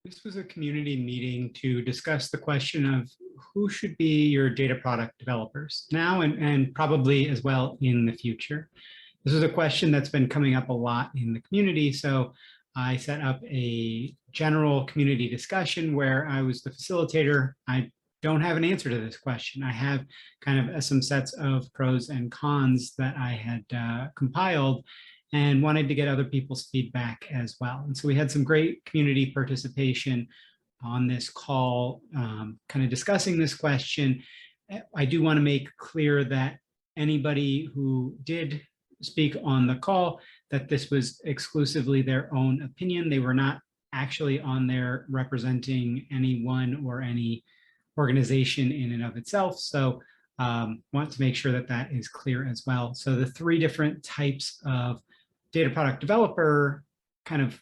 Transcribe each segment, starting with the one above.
This was a community meeting to discuss the question of who should be your data product developers now and probably as well in the future. This is a question that's been coming up a lot in the community. So I set up a general community discussion where I was the facilitator. I don't have an answer to this question. I have kind of some sets of pros and cons that I had compiled and wanted to get other people's feedback as well. And so we had some great community participation on this call, kind of discussing this question. I do want to make clear that anybody who did speak on the call, that this was exclusively their own opinion. They were not actually on there representing anyone or any organization in and of itself. So want to make sure that that is clear as well. So the three different types of data product developer kind of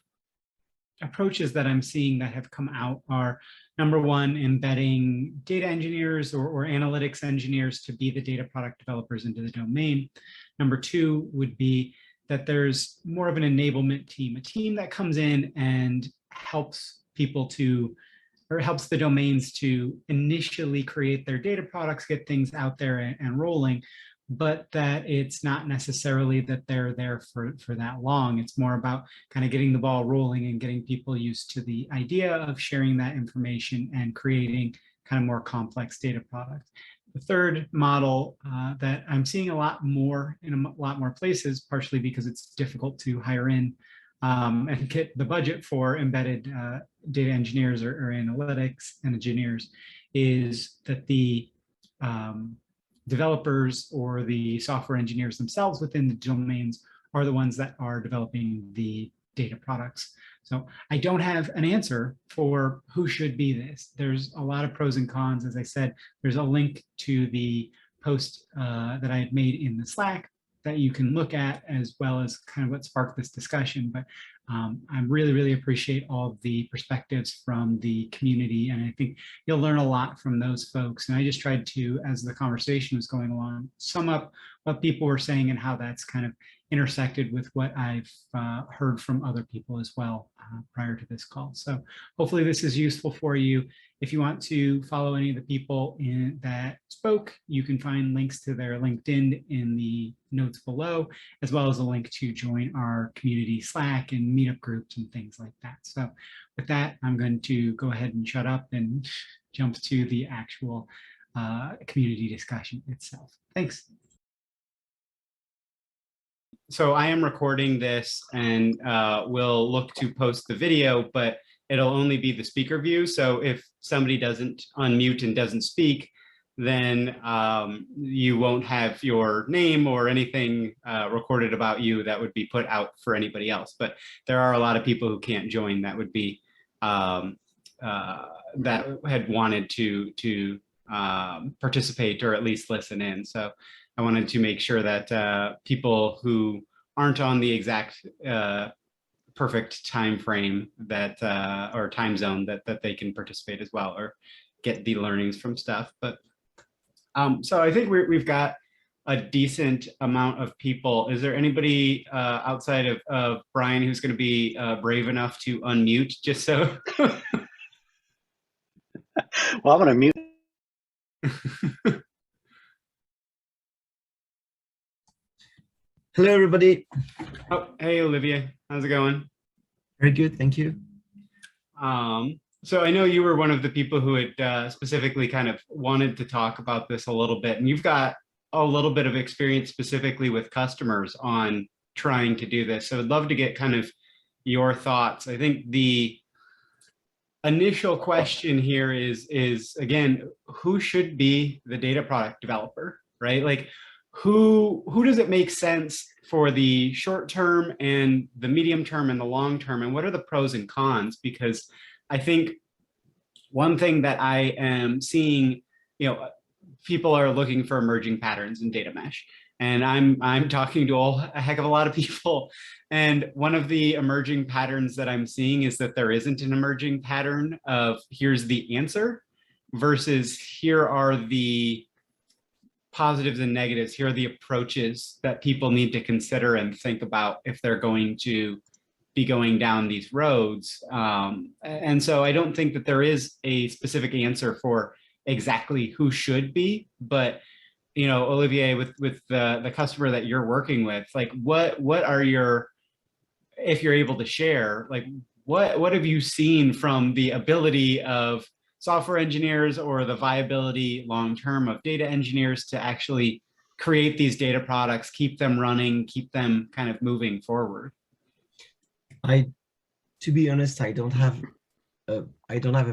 approaches that I'm seeing that have come out are, number one, embedding data engineers or analytics engineers to be the data product developers into the domain. Number two would be that there's more of an enablement team, a team that comes in and helps people to, or helps the domains to initially create their data products, get things out there and rolling, but that it's not necessarily that they're there for that long. It's more about kind of getting the ball rolling and getting people used to the idea of sharing that information and creating kind of more complex data products. The third model that I'm seeing a lot more in a lot more places, partially because it's difficult to hire in and get the budget for embedded data engineers or analytics engineers, is that the developers or the software engineers themselves within the domains are the ones that are developing the data products. So I don't have an answer for who should be this. There's a lot of pros and cons. As I said, there's a link to the post that I had made in the Slack that you can look at, as well as kind of what sparked this discussion. But I really appreciate all of the perspectives from the community, and I think you'll learn a lot from those folks. And I just tried to, as the conversation was going along, sum up what people were saying and how that's kind of intersected with what I've heard from other people as well prior to this call. So hopefully this is useful for you. If you want to follow any of the people that spoke, you can find links to their LinkedIn in the notes below, as well as a link to join our community Slack and Meetup groups and things like that. So with that, I'm going to go ahead and shut up and jump to the actual community discussion itself. Thanks. So I am recording this and we'll look to post the video, but it'll only be the speaker view. So if somebody doesn't unmute and doesn't speak, then you won't have your name or anything recorded about you that would be put out for anybody else. But there are a lot of people who can't join that would be that had wanted to participate or at least listen in. So I wanted to make sure that people who aren't on the exact perfect time frame that or time zone that they can participate as well or get the learnings from stuff. But so I think we've got a decent amount of people. Is there anybody outside of Brian who's going to be brave enough to unmute just so? Well, I'm going to mute. Hello, everybody. Oh, hey, Olivia. How's it going? Very good, thank you. So I know you were one of the people who had specifically kind of wanted to talk about this a little bit, and you've got a little bit of experience specifically with customers on trying to do this. So I'd love to get kind of your thoughts. I think the initial question here is again, who should be the data product developer, right? Like who does it make sense for the short term and the medium term and the long term, and what are the pros and cons? Because I think one thing that I am seeing, people are looking for emerging patterns in data mesh, and I'm talking to a heck of a lot of people. And one of the emerging patterns that I'm seeing is that there isn't an emerging pattern of here's the answer versus here are the positives and negatives. Here are the approaches that people need to consider and think about if they're going to be going down these roads. And so I don't think that there is a specific answer for exactly who should be, but Olivier, with the customer that you're working with, like what are your, if you're able to share, like what have you seen from the ability of software engineers or the viability long-term of data engineers to actually create these data products, keep them running, keep them kind of moving forward? To be honest, I don't have a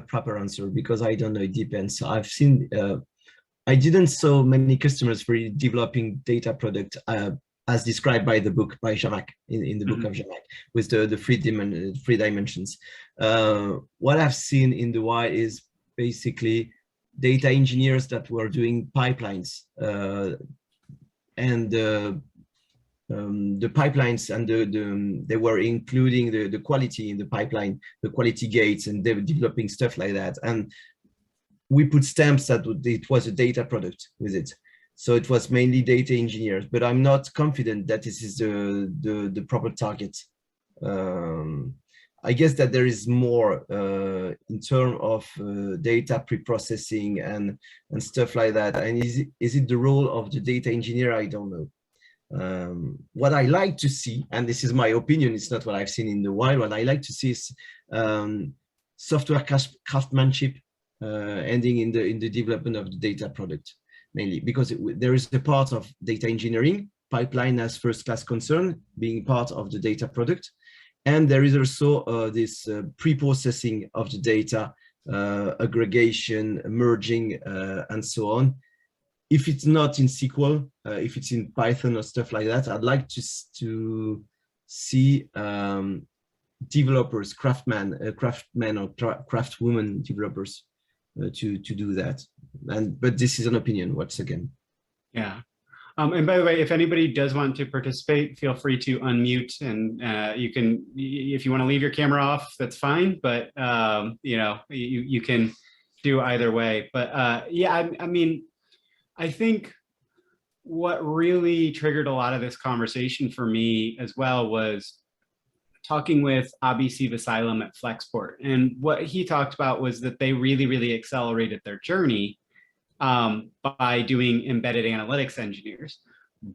proper answer because I don't know. It depends. I've seen. I didn't saw many customers for developing data product as described by the book by Jamac in the book of Jamac with the three dimensions. What I've seen in the wild is basically data engineers that were doing pipelines and the pipelines, and they were including the quality in the pipeline, the quality gates, and they were developing stuff like that. And we put stamps that it was a data product with it. So it was mainly data engineers, but I'm not confident that this is the proper target. I guess that there is more in terms of data pre-processing and stuff like that. And is it the role of the data engineer? I don't know. What I like to see, and this is my opinion, it's not what I've seen in the wild, what I like to see is software craftsmanship ending in the development of the data product, mainly because there is a part of data engineering, pipeline as first class concern, being part of the data product. And there is also this pre-processing of the data, aggregation, merging, and so on. If it's not in SQL, if it's in Python or stuff like that, I'd like to see developers, craftsmen or craftwomen developers to do that. But this is an opinion, once again. Yeah. And by the way, if anybody does want to participate, feel free to unmute, and you can, if you want to leave your camera off, that's fine. But you can do either way. But yeah, I mean, I think what really triggered a lot of this conversation for me as well was talking with Abi Sivasalam at Flexport. And what he talked about was that they really, really accelerated their journey by doing embedded analytics engineers,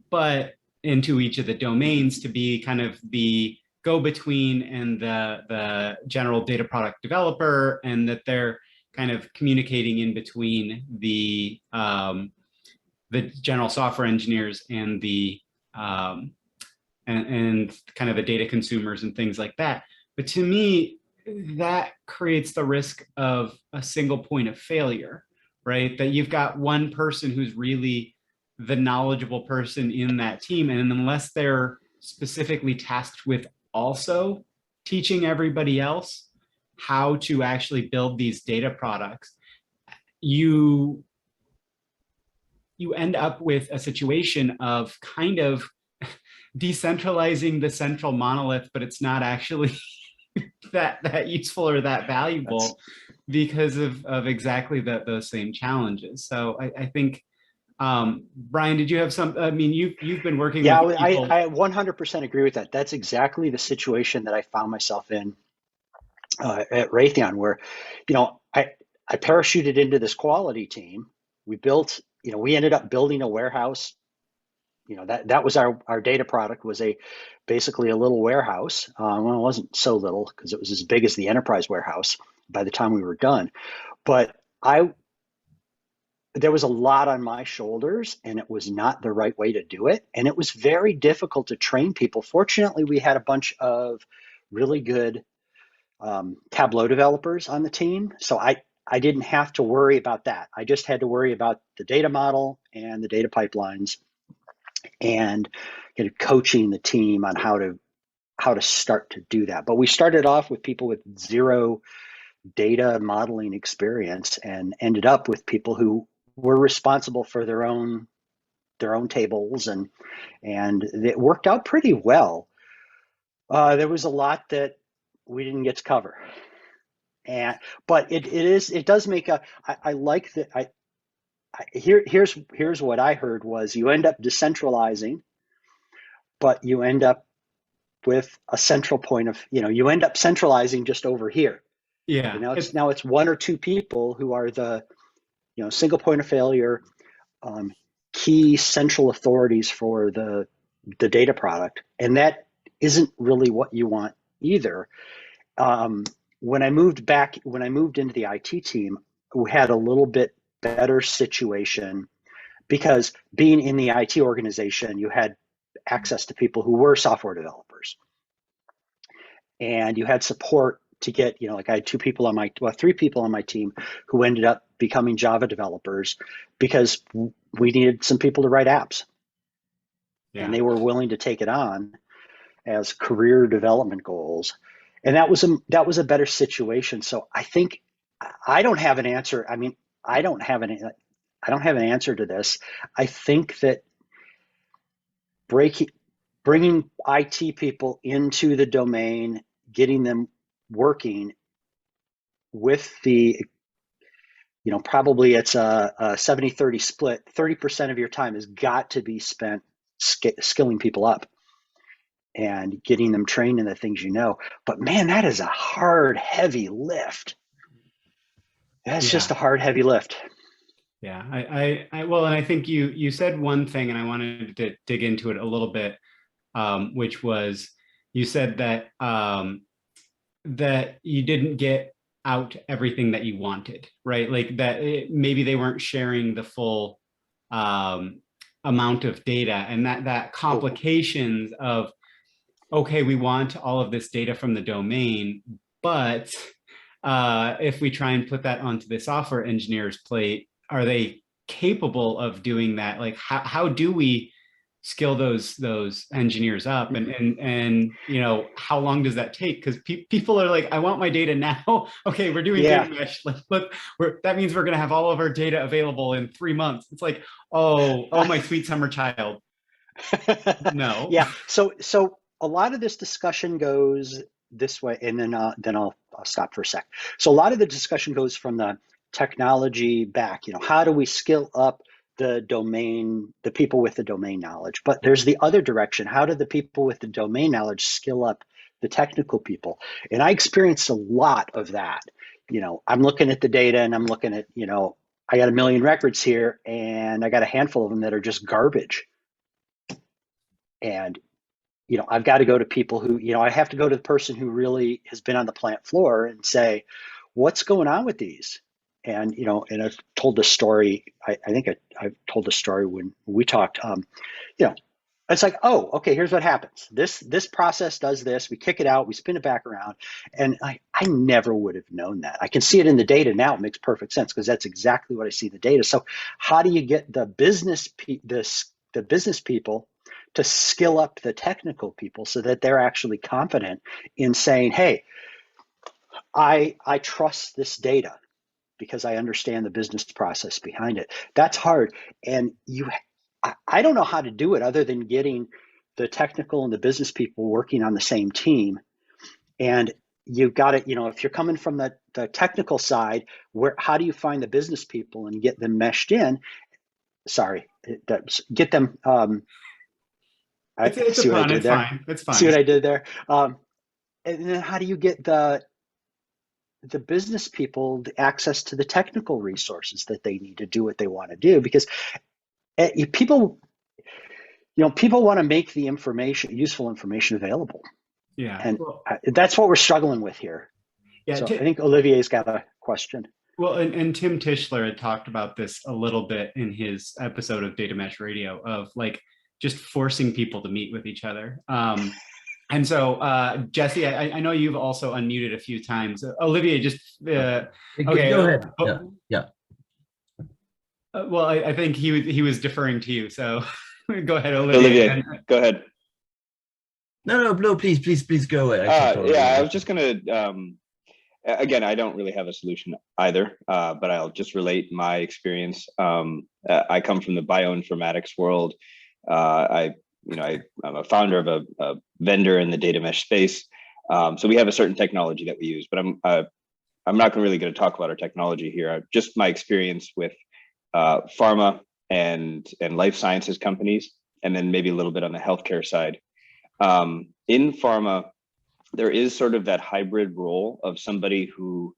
but into each of the domains to be kind of the go-between and the general data product developer, and that they're kind of communicating in between the general software engineers and the and kind of the data consumers and things like that. But to me, that creates the risk of a single point of failure, right? That you've got one person who's really the knowledgeable person in that team, and unless they're specifically tasked with also teaching everybody else how to actually build these data products, you end up with a situation of kind of decentralizing the central monolith, but it's not actually that useful or that valuable because of exactly those same challenges. So I think, Brian, did you have some, I mean, you've been working with people. I 100% agree with that. That's exactly the situation that I found myself in at Raytheon, where, I parachuted into this quality team. We built, we ended up building a warehouse. That was our data product, was basically a little warehouse. Well, it wasn't so little because it was as big as the enterprise warehouse by the time we were done. But there was a lot on my shoulders, and it was not the right way to do it. And it was very difficult to train people. Fortunately, we had a bunch of really good Tableau developers on the team. So I didn't have to worry about that. I just had to worry about the data model and the data pipelines, and coaching the team on how to start to do that. But we started off with people with zero data modeling experience, and ended up with people who were responsible for their own tables, and it worked out pretty well. There was a lot that we didn't get to cover, but it does make I like that. Here's what I heard was, you end up decentralizing, but you end up with a central point of, you end up centralizing just over here. Yeah. And now it's one or two people who are the, single point of failure, key central authorities for the data product. And that isn't really what you want either. When I moved into the IT team, we had a little bit better situation because being in the IT organization, you had access to people who were software developers. And you had support to get, like I had three people on my team who ended up becoming Java developers because we needed some people to write apps. Yeah. And they were willing to take it on as career development goals. And that was a better situation. So I think I don't have an answer. I mean, I don't have an answer to this. I think that bringing IT people into the domain, getting them working with the, probably it's a 70-30 split. 30% of your time has got to be spent skilling people up and getting them trained in the things But man, that is a hard, heavy lift. That's just a hard, heavy lift. Yeah, well, and I think you said one thing, and I wanted to dig into it a little bit, which was you said that that you didn't get out everything that you wanted, right? Like that maybe they weren't sharing the full amount of data, and that complications of, okay, we want all of this data from the domain, but if we try and put that onto the software engineer's plate, are they capable of doing that? Like, how do we skill those engineers up, and how long does that take? Because people are like, I want my data now. Okay, we're doing data mesh. Like, look, that means we're going to have all of our data available in 3 months. It's like, oh, my sweet summer child. No. Yeah. So a lot of this discussion goes this way, and then I'll stop for a sec. So a lot of the discussion goes from the technology back. How do we skill up the domain, the people with the domain knowledge? But there's the other direction. How do the people with the domain knowledge skill up the technical people? And I experienced a lot of that. I'm looking at the data and I'm looking at, I got 1 million records here and I got a handful of them that are just garbage. And I've got to go to people who, I have to go to the person who really has been on the plant floor and say, what's going on with these? And, and I've told this story, I think I've told this story when we talked, it's like, oh, okay, here's what happens. This process does this, we kick it out, we spin it back around. And I never would have known that. I can see it in the data now. It makes perfect sense because that's exactly what I see in the data. So how do you get the business people to skill up the technical people so that they're actually confident in saying, hey, I trust this data because I understand the business process behind it. That's hard. And I don't know how to do it other than getting the technical and the business people working on the same team. And you've got to, if you're coming from the technical side, how do you find the business people and get them meshed in? Get them, it's fine. It's fine. See what I did there? And then how do you get the business people the access to the technical resources that they need to do what they want to do? Because people want to make the useful information available. Yeah. And that's what we're struggling with here. Yeah. So I think Olivier's got a question. Well, and Tim Tischler had talked about this a little bit in his episode of Data Mesh Radio of like just forcing people to meet with each other. And so, Jesse, I know you've also unmuted a few times. Olivia, just okay. Go ahead. Yeah. Well, I think he was deferring to you, so go ahead, Olivia. Go ahead. No, please go ahead. I was just gonna. Again, I don't really have a solution either, but I'll just relate my experience. I come from the bioinformatics world. I'm a founder of a vendor in the data mesh space. So we have a certain technology that we use, but I'm not really going to talk about our technology here. Just my experience with pharma and life sciences companies, and then maybe a little bit on the healthcare side. in pharma, there is sort of that hybrid role of somebody who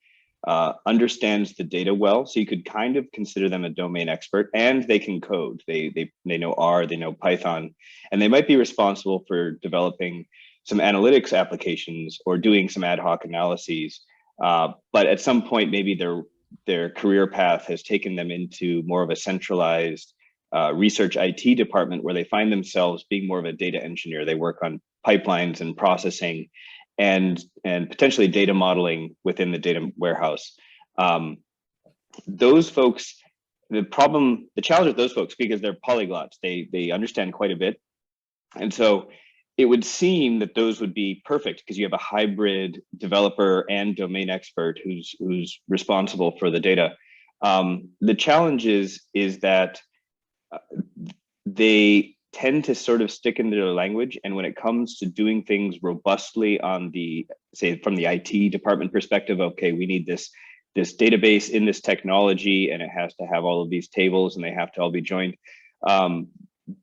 understands the data well. So you could kind of consider them a domain expert, and they can code. They know R, they know Python, and they might be responsible for developing some analytics applications or doing some ad hoc analyses. But at some point, maybe their career path has taken them into more of a centralized research IT department where they find themselves being more of a data engineer. They work on pipelines and processing and potentially data modeling within the data warehouse. Those folks, the challenge with those folks, because they're polyglots, they understand quite a bit. And so it would seem that those would be perfect because you have a hybrid developer and domain expert who's responsible for the data. The challenge is that they tend to sort of stick into their language, and when it comes to doing things robustly on the, say, from the IT department perspective, okay, we need this database in this technology, and it has to have all of these tables, and they have to all be joined.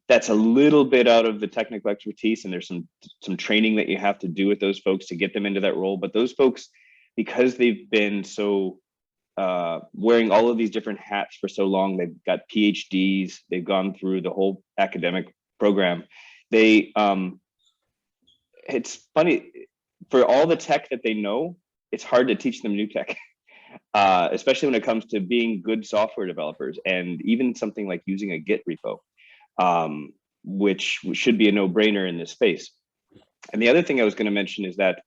That's a little bit out of the technical expertise, and there's some training that you have to do with those folks to get them into that role. But those folks, because they've been so wearing all of these different hats for so long, they've got PhDs, they've gone through the whole academic program. It's funny, for all the tech that they know, it's hard to teach them new tech, especially when it comes to being good software developers, and even something like using a Git repo, which should be a no-brainer in this space. And the other thing I was going to mention is that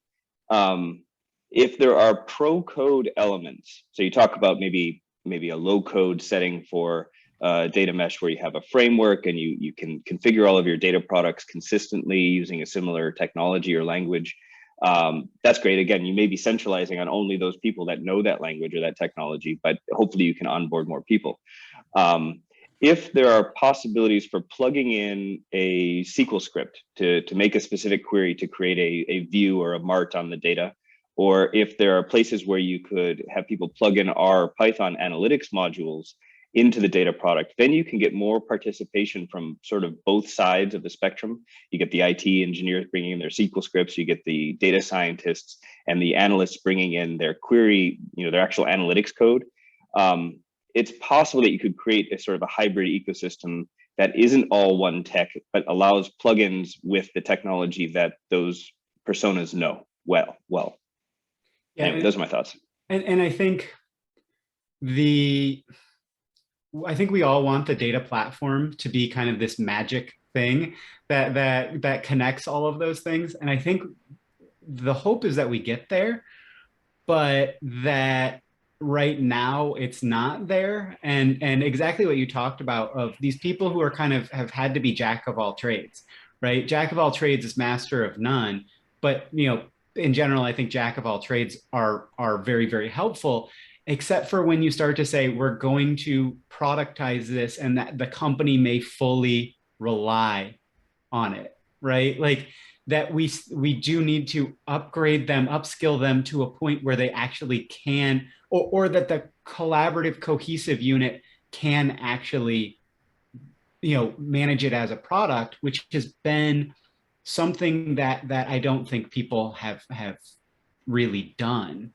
if there are pro code elements, so you talk about maybe a low code setting for data mesh where you have a framework and you can configure all of your data products consistently using a similar technology or language. That's great. Again, you may be centralizing on only those people that know that language or that technology, but hopefully you can onboard more people. If there are possibilities for plugging in a SQL script to make a specific query to create a view or a mart on the data, or if there are places where you could have people plug in our Python analytics modules into the data product, then you can get more participation from sort of both sides of the spectrum. You get the IT engineers bringing in their SQL scripts, you get the data scientists and the analysts bringing in their query, their actual analytics code. It's possible that you could create a sort of a hybrid ecosystem that isn't all one tech, but allows plugins with the technology that those personas know well. Yeah, anyway, those are my thoughts. And I think we all want the data platform to be kind of this magic thing that connects all of those things. And I think the hope is that we get there, but that right now it's not there. And exactly what you talked about of these people who are kind of have had to be jack of all trades, right? Jack of all trades is master of none. But in general, I think jack of all trades are very, very helpful, except for when you start to say we're going to productize this and that the company may fully rely on it, right? Like that we do need to upgrade them, upskill them to a point where they actually can, or that the collaborative, cohesive unit can actually, manage it as a product, which has been something that I don't think people have really done.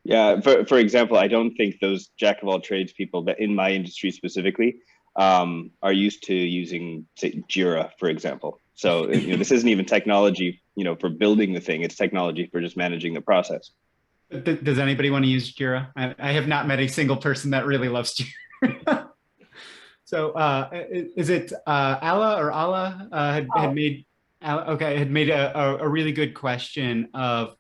Yeah, for example, I don't think those jack of all trades people that in my industry specifically are used to using, say, Jira, for example. So this isn't even technology, for building the thing. It's technology for just managing the process. Does anybody want to use Jira? I have not met a single person that really loves Jira. So is it Alla or Allah had made a really good question of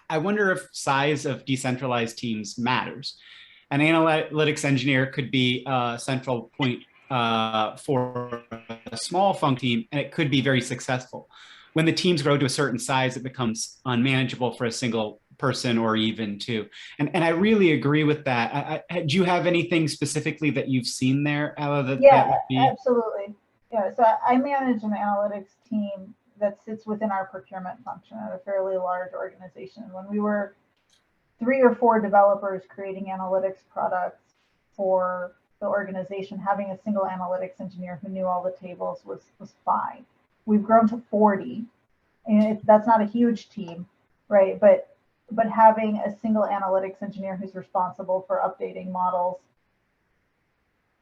I wonder if size of decentralized teams matters. An analytics engineer could be a central point for a small func team, and it could be very successful. When the teams grow to a certain size, it becomes unmanageable for a single person or even two. And I really agree with that. Do you have anything specifically that you've seen there, Ella? Yeah, absolutely. Yeah, so I manage an analytics team that sits within our procurement function at a fairly large organization. When we were 3 or 4 developers creating analytics products for the organization, having a single analytics engineer who knew all the tables was fine. we've grown to 40, and that's not a huge team, right? But having a single analytics engineer who's responsible for updating models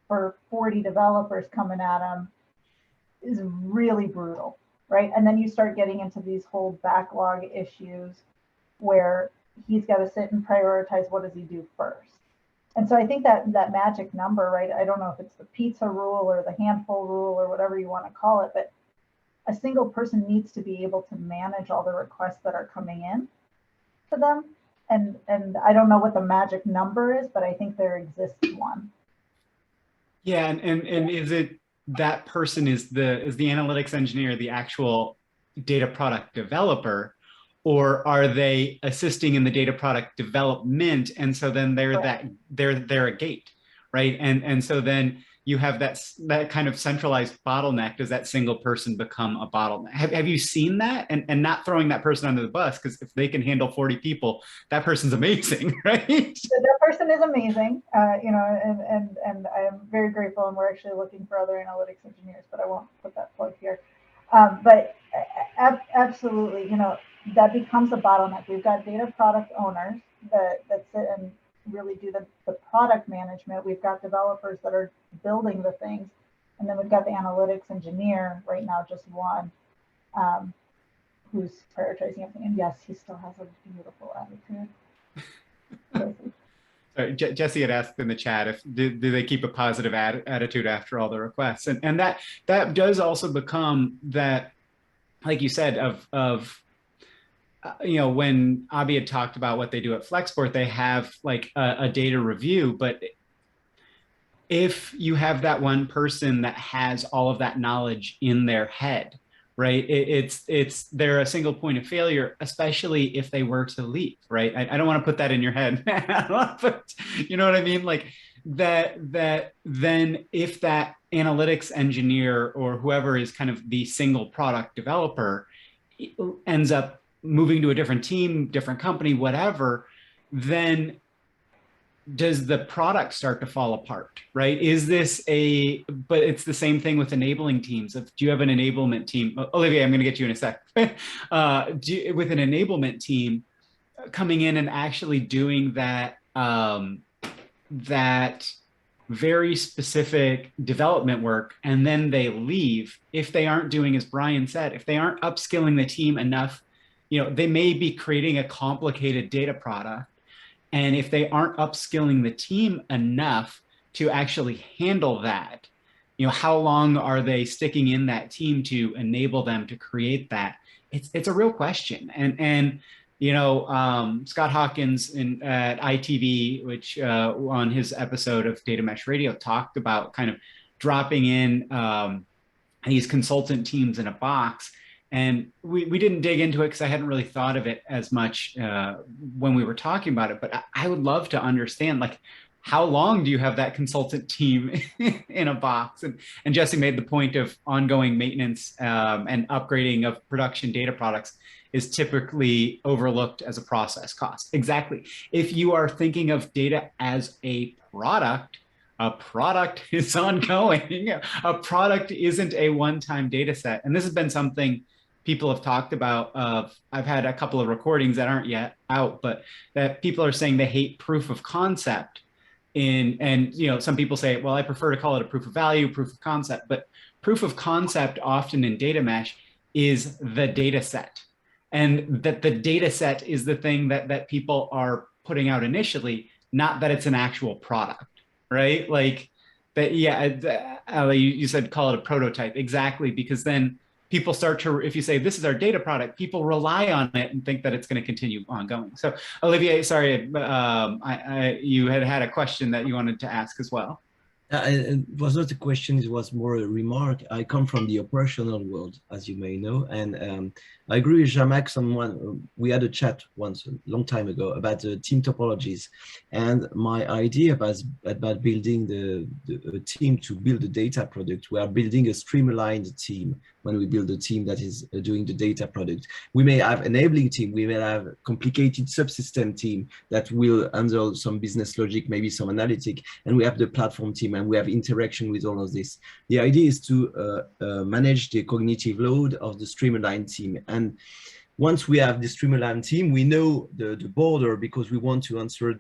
for 40 developers coming at them is really brutal, right? And then you start getting into these whole backlog issues where he's got to sit and prioritize what does he do first. And so I think that magic number, right? I don't know if it's the pizza rule or the handful rule or whatever you want to call it, but a single person needs to be able to manage all the requests that are coming in to them. And I don't know what the magic number is, but I think there exists one. Yeah, and is it that person is the analytics engineer, the actual data product developer, or are they assisting in the data product development? And so then they're they're a gate, right? And so then you have that kind of centralized bottleneck. Does that single person become a bottleneck? Have you seen that? And not throwing that person under the bus, because if they can handle 40 people, that person's amazing, right? That person is amazing, you know, and I am very grateful, and we're actually looking for other analytics engineers, but I won't put that plug here. But absolutely, you know, that becomes a bottleneck. We've got data product owners that sit and really do the product management. We've got developers that are building the things, and then we've got the analytics engineer right now, just one, who's prioritizing everything. And yes, he still has a beautiful attitude. Sorry, Jesse had asked in the chat if do they keep a positive attitude after all the requests, and that does also become that, like you said, of you know, when Abhi had talked about what they do at Flexport, they have like a data review, but if you have that one person that has all of that knowledge in their head, right, they're a single point of failure, especially if they were to leave, right? I don't want to put that in your head. You know what I mean? Like that then if that analytics engineer or whoever is kind of the single product developer ends up moving to a different team, different company, whatever, then does the product start to fall apart, right? Is this but it's the same thing with enabling teams. Do you have an enablement team? Olivia, I'm going to get you in a sec. With an enablement team coming in and actually doing that, that very specific development work, and then they leave, if they aren't doing, as Brian said, if they aren't upskilling the team enough, you know, they may be creating a complicated data product. And if they aren't upskilling the team enough to actually handle that, you know, how long are they sticking in that team to enable them to create that? It's a real question. And you know, Scott Hawkins at ITV, which on his episode of Data Mesh Radio talked about kind of dropping in these consultant teams in a box. And we didn't dig into it because I hadn't really thought of it as much when we were talking about it. But I would love to understand, like, how long do you have that consultant team in a box? And Jesse made the point of ongoing maintenance and upgrading of production data products is typically overlooked as a process cost. Exactly. If you are thinking of data as a product is ongoing. A product isn't a one-time data set. And this has been something people have talked about. I've had a couple of recordings that aren't yet out, but that people are saying they hate proof of concept. And you know, some people say, well, I prefer to call it a proof of value, proof of concept, but proof of concept often in data mesh is the data set. And that the data set is the thing that people are putting out initially, not that it's an actual product, right? Like that, yeah, Ali, you said call it a prototype. Exactly, because then people start to, if you say this is our data product, people rely on it and think that it's going to continue ongoing. So Olivia, sorry, you had a question that you wanted to ask as well. It was not a question, it was more a remark. I come from the operational world, as you may know, and I agree with Jean-Max on one. We had a chat once, a long time ago, about the team topologies. And my idea about building a team to build a data product, we are building a streamlined team when we build a team that is doing the data product. We may have enabling team, we may have a complicated subsystem team that will handle some business logic, maybe some analytic, and we have the platform team, and we have interaction with all of this. The idea is to manage the cognitive load of the streamlined team. And once we have the streamlined team, we know the border, because we want to answer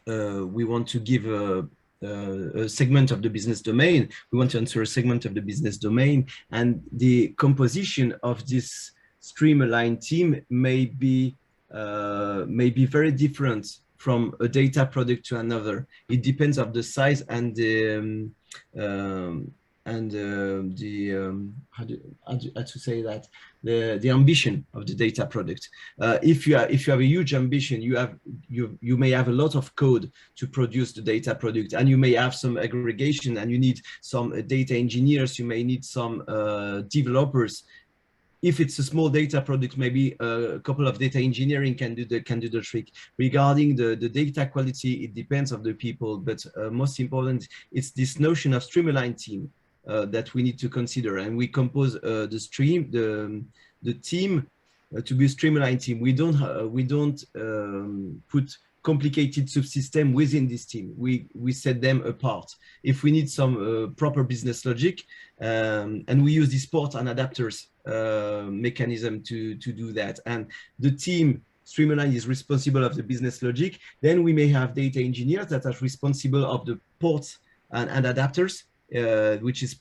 we want to give a segment of the business domain. We want to answer a segment of the business domain, and the composition of this streamlined team may be very different from a data product to another. It depends on the size and the how to say that, the ambition of the data product. If you have a huge ambition, you may have a lot of code to produce the data product, and you may have some aggregation, and you need some data engineers, you may need some developers. If it's a small data product, maybe a couple of data engineering can do the trick. Regarding the data quality, it depends on the people, but most important, it's this notion of streamlined team that we need to consider, and we compose the team to be a streamlined team. We don't put complicated subsystem within this team. We set them apart. If we need some proper business logic, and we use the port and adapters mechanism to do that, and the team streamlined is responsible of the business logic, then we may have data engineers that are responsible of the ports and adapters, which is a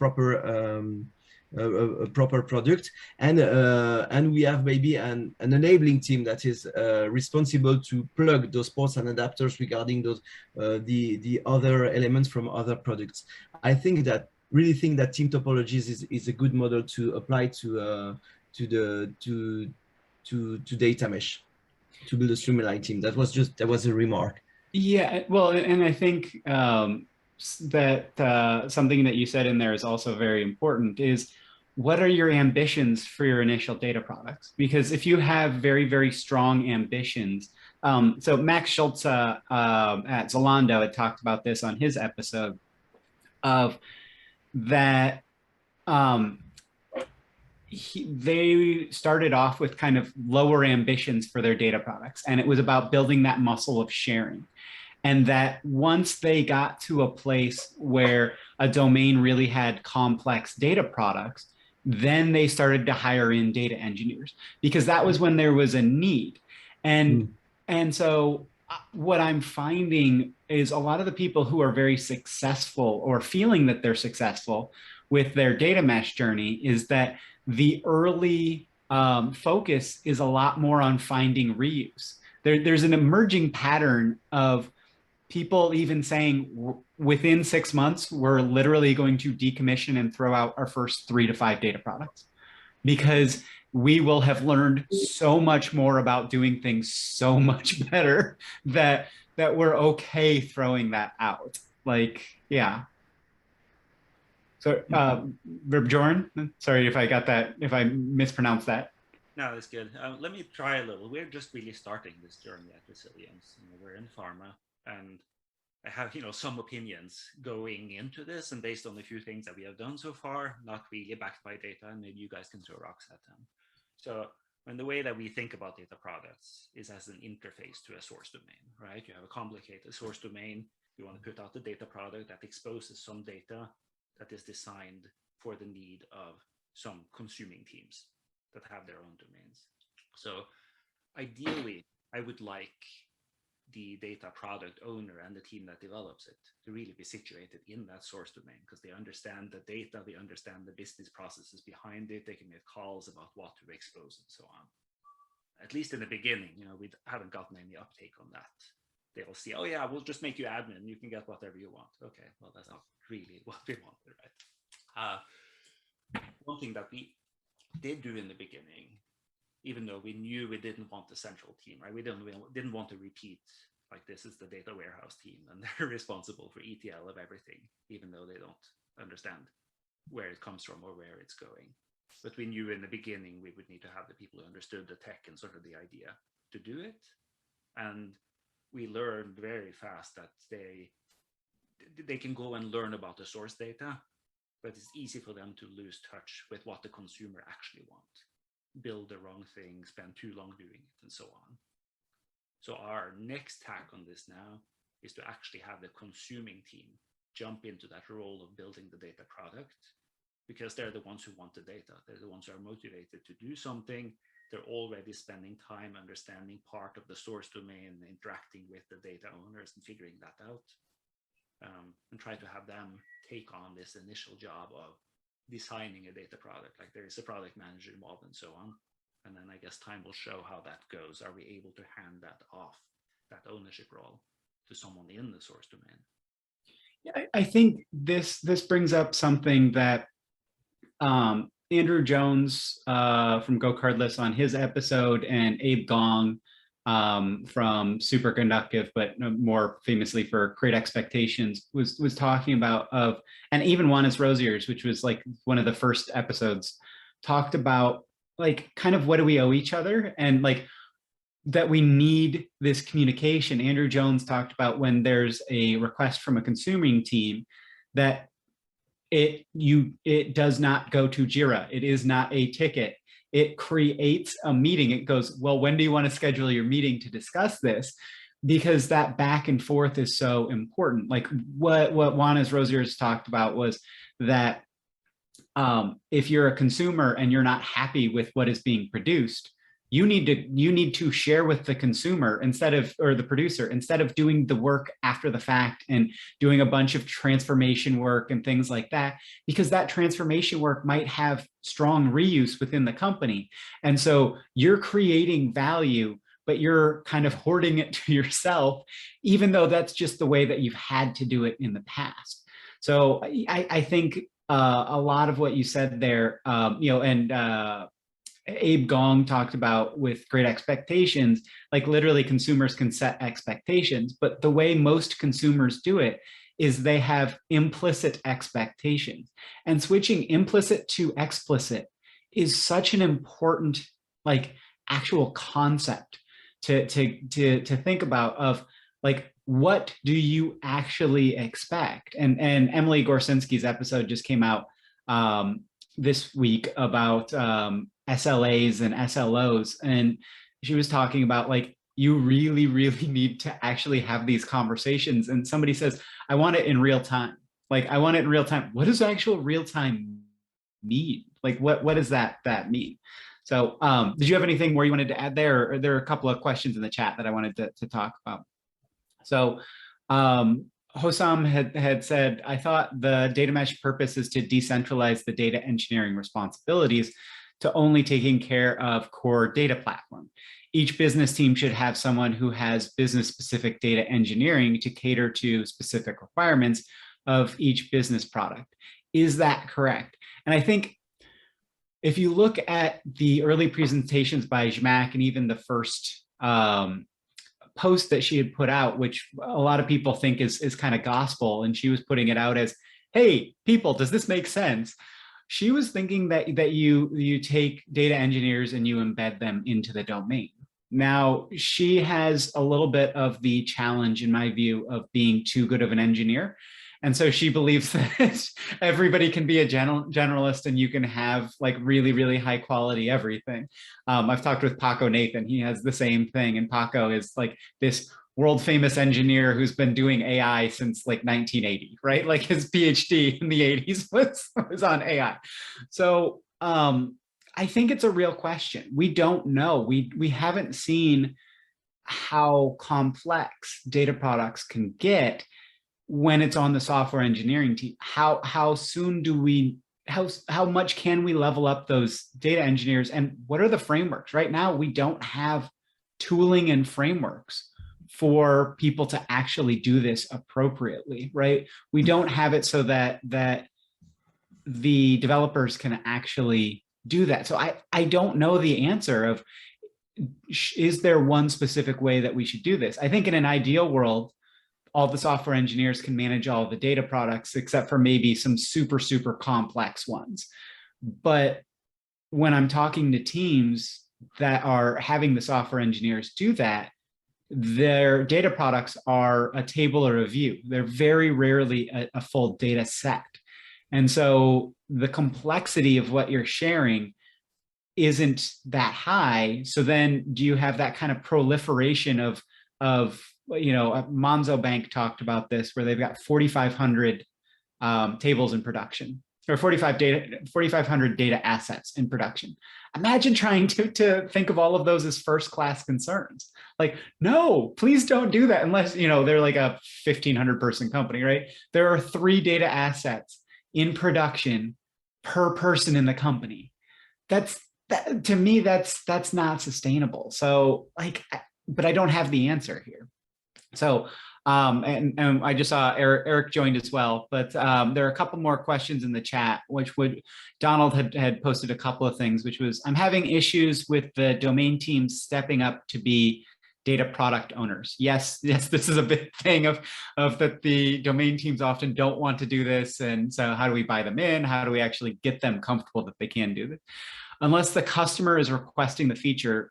proper product, and we have maybe an enabling team that is responsible to plug those ports and adapters regarding those the other elements from other products. I really think that team topologies is a good model to apply to data mesh, to build a streamlined team. That was a remark. Yeah, well, and I think that something that you said in there is also very important, is what are your ambitions for your initial data products? Because if you have very, very strong ambitions, so Max Schulze at Zalando had talked about this on his episode, of that they started off with kind of lower ambitions for their data products, and it was about building that muscle of sharing. And that once they got to a place where a domain really had complex data products, then they started to hire in data engineers, because that was when there was a need. And so what I'm finding is a lot of the people who are very successful, or feeling that they're successful with their data mesh journey, is that the early focus is a lot more on finding reuse. There's an emerging pattern of people even saying within 6 months, we're literally going to decommission and throw out our first 3 to 5 data products, because we will have learned so much more about doing things so much better that we're okay throwing that out. Like, yeah. So, Bjorn, sorry if I mispronounced that. No, that's good. Let me try a little. We're just really starting this journey at Resilience. We're in pharma, and I have, some opinions going into this, and based on a few things that we have done so far, not really backed by data, and maybe you guys can throw rocks at them. So, when the way that we think about data products is as an interface to a source domain, right? You have a complicated source domain. You want to put out the data product that exposes some data that is designed for the need of some consuming teams that have their own domains. So ideally, I would like the data product owner and the team that develops it to really be situated in that source domain, because they understand the data, they understand the business processes behind it, they can make calls about what to expose and so on. At least in the beginning, we haven't gotten any uptake on that. They'll see, oh yeah, we'll just make you admin, you can get whatever you want. Okay, well, that's not really what we wanted, right? One thing that we did do in the beginning, even though we knew we didn't want the central team, right? We didn't want to repeat, like, this is the data warehouse team and they're responsible for ETL of everything, even though they don't understand where it comes from or where it's going. But we knew in the beginning we would need to have the people who understood the tech and sort of the idea to do it. And we learned very fast that they can go and learn about the source data, but it's easy for them to lose touch with what the consumer actually wants, build the wrong thing, spend too long doing it, and so on. So our next tack on this now is to actually have the consuming team jump into that role of building the data product, because they're the ones who want the data. They're the ones who are motivated to do something. They're already spending time understanding part of the source domain, interacting with the data owners and figuring that out, and try to have them take on this initial job of designing a data product. Like, there is a product manager involved and so on. And then I guess time will show how that goes. Are we able to hand that off, that ownership role, to someone in the source domain? Yeah, I think this brings up something that Andrew Jones from Go Cardless on his episode, and Abe Gong from Superconductive, but more famously for Create Expectations, was talking about and even Juanis Rosier's, which was like one of the first episodes, talked about like kind of what do we owe each other, and like that we need this communication. Andrew Jones talked about when there's a request from a consuming team that it does not go to Jira. It is not a ticket. It creates a meeting. It goes, well, when do you want to schedule your meeting to discuss this? Because that back and forth is so important. Like what Juanis Rosier's talked about was that if you're a consumer and you're not happy with what is being produced, you need to share with the consumer or the producer, instead of doing the work after the fact and doing a bunch of transformation work and things like that, because that transformation work might have strong reuse within the company. And so you're creating value, but you're kind of hoarding it to yourself, even though that's just the way that you've had to do it in the past. So I think a lot of what you said there, and Abe Gong talked about with Great Expectations, like literally consumers can set expectations, but the way most consumers do it is they have implicit expectations, and switching implicit to explicit is such an important, like, actual concept to think about, of like, what do you actually expect? And Emily Gorsinski's episode just came out this week about SLAs and SLOs, and she was talking about like, you really need to actually have these conversations. And somebody says, I want it in real time. Like, I want it in real time. What does actual real time mean? Like, what does that mean? So did you have anything more you wanted to add there? Or there are a couple of questions in the chat that I wanted to talk about. So Hossam had said, I thought the data mesh purpose is to decentralize the data engineering responsibilities to only taking care of core data platform. Each business team should have someone who has business specific data engineering to cater to specific requirements of each business product. Is that correct? And I think if you look at the early presentations by Zhamak, and even the first post that she had put out, which a lot of people think is kind of gospel, and she was putting it out as, hey, people, does this make sense? She was thinking that you take data engineers and you embed them into the domain. Now, she has a little bit of the challenge, in my view, of being too good of an engineer. And so she believes that everybody can be a generalist and you can have like really high quality everything. I've talked with Paco Nathan. He has the same thing. And Paco is like this world famous engineer who's been doing AI since like 1980, right? Like his PhD in the 80s was on AI. So I think it's a real question. We don't know. We haven't seen how complex data products can get when it's on the software engineering team. How soon do we, how much can we level up those data engineers, and what are the frameworks? Right now, we don't have tooling and frameworks for people to actually do this appropriately, right? We don't have it so that the developers can actually do that. So I don't know the answer of, is there one specific way that we should do this? I think in an ideal world, all the software engineers can manage all the data products, except for maybe some super complex ones. But when I'm talking to teams that are having the software engineers do that, their data products are a table or a view. They're very rarely a full data set. And so the complexity of what you're sharing isn't that high. So then do you have that kind of proliferation of Monzo Bank talked about this, where they've got 4,500 tables in production, or 4,500 data assets in production. Imagine trying to think of all of those as first-class concerns. Like, no, please don't do that unless, they're like a 1,500 person company, right? There are 3 data assets in production per person in the company. To me, that's not sustainable. So but I don't have the answer here. So, and I just saw Eric joined as well, but there are a couple more questions in the chat, Donald had posted a couple of things, which was, I'm having issues with the domain teams stepping up to be data product owners. Yes, this is a big thing of that the domain teams often don't want to do this. And so how do we buy them in? How do we actually get them comfortable that they can do this? Unless the customer is requesting the feature,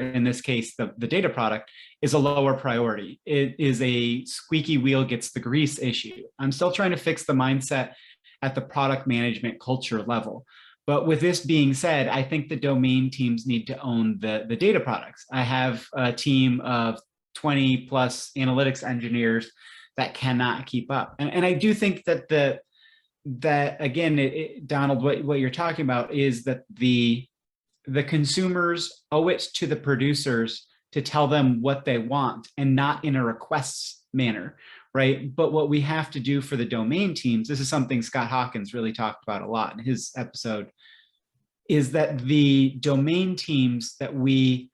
in this case, the data product, is a lower priority. It is a squeaky wheel gets the grease issue. I'm still trying to fix the mindset at the product management culture level. But with this being said, I think the domain teams need to own the data products. I have a team of 20 plus analytics engineers that cannot keep up. And I do think that again, Donald, what you're talking about is that the consumers owe it to the producers to tell them what they want, and not in a requests manner, right? But what we have to do for the domain teams, this is something Scott Hawkins really talked about a lot in his episode, is that the domain teams, that we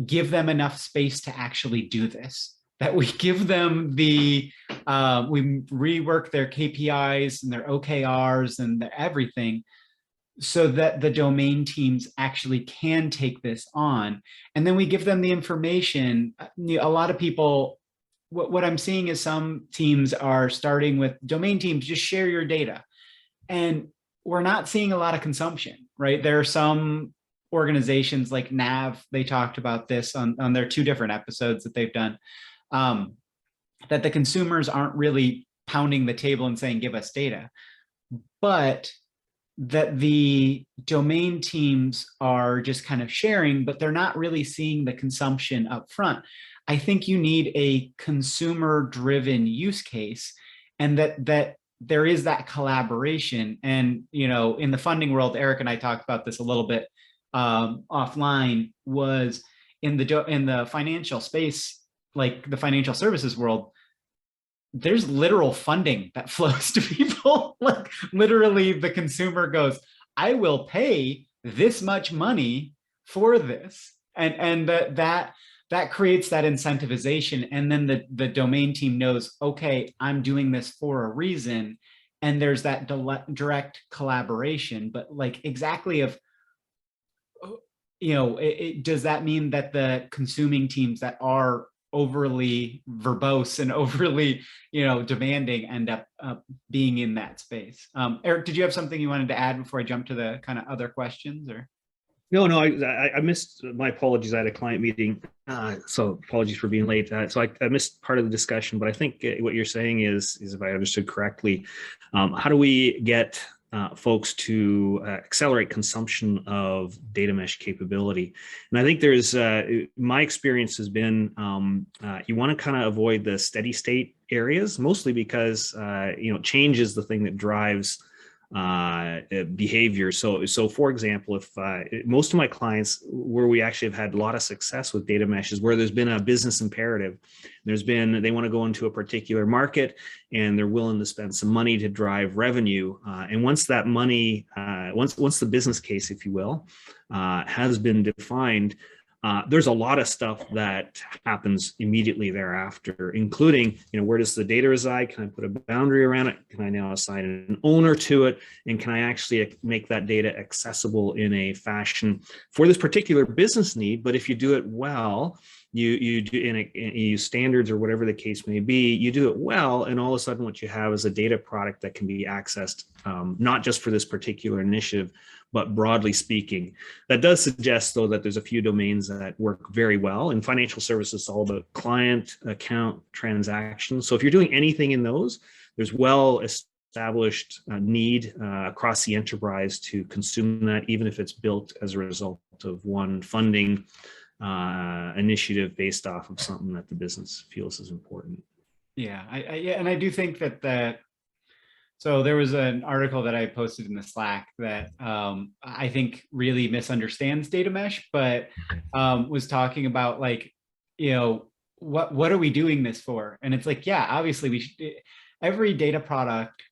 give them enough space to actually do this, that we give them we rework their KPIs and their OKRs and everything, so that the domain teams actually can take this on. And then we give them the information. A lot of people, what I'm seeing is some teams are starting with domain teams, just share your data. And we're not seeing a lot of consumption, right? There are some organizations like NAV, they talked about this on their 2 different episodes that they've done, that the consumers aren't really pounding the table and saying, give us data, but that the domain teams are just kind of sharing, but they're not really seeing the consumption up front. I think you need a consumer-driven use case, and that there is that collaboration. And in the funding world, Eric and I talked about this a little bit offline, was in the financial space, like the financial services world, there's literal funding that flows to people. Like literally the consumer goes, I will pay this much money for this. And that creates that incentivization. And then the domain team knows, okay, I'm doing this for a reason. And there's that direct collaboration, but like exactly of, does that mean that the consuming teams that are overly verbose and overly, demanding end up being in that space? Eric, did you have something you wanted to add before I jump to the kind of other questions? Or No, I missed. My apologies. I had a client meeting, so apologies for being late. So I missed part of the discussion, but I think what you're saying is if I understood correctly, how do we get folks to accelerate consumption of data mesh capability? And I think there's, my experience has been, you want to kind of avoid the steady state areas, mostly because, change is the thing that drives behavior. So for example, if most of my clients where we actually have had a lot of success with data meshes, where there's been a business imperative, they want to go into a particular market and they're willing to spend some money to drive revenue. And once that money, once the business case, if you will, has been defined, there's a lot of stuff that happens immediately thereafter, including, where does the data reside? Can I put a boundary around it? Can I now assign an owner to it? And can I actually make that data accessible in a fashion for this particular business need? But if you do it well, you do you use standards or whatever the case may be, you do it well, and all of a sudden what you have is a data product that can be accessed, not just for this particular initiative, but broadly speaking. That does suggest, though, that there's a few domains that work very well. In financial services, it's all about client account transactions. So if you're doing anything in those, there's well established need across the enterprise to consume that, even if it's built as a result of one funding initiative based off of something that the business feels is important. Yeah, and I do think that so there was an article that I posted in the Slack that I think really misunderstands data mesh, but was talking about like, you know, what are we doing this for? And it's like, yeah, obviously we should, every data product,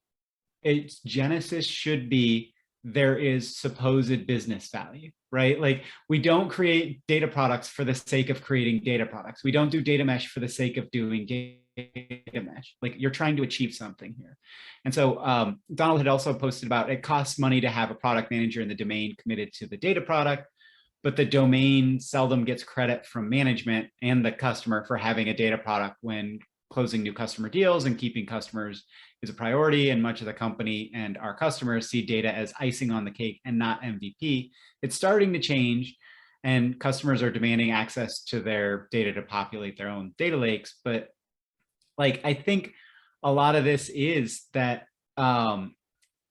its genesis should be there is supposed business value, right? Like we don't create data products for the sake of creating data products. We don't do data mesh for the sake of doing data mesh. Like you're trying to achieve something here. And so Donald had also posted about it costs money to have a product manager in the domain committed to the data product, but the domain seldom gets credit from management and the customer for having a data product when closing new customer deals and keeping customers is a priority. And much of the company and our customers see data as icing on the cake and not MVP. It's starting to change and customers are demanding access to their data to populate their own data lakes. But like, I think a lot of this is that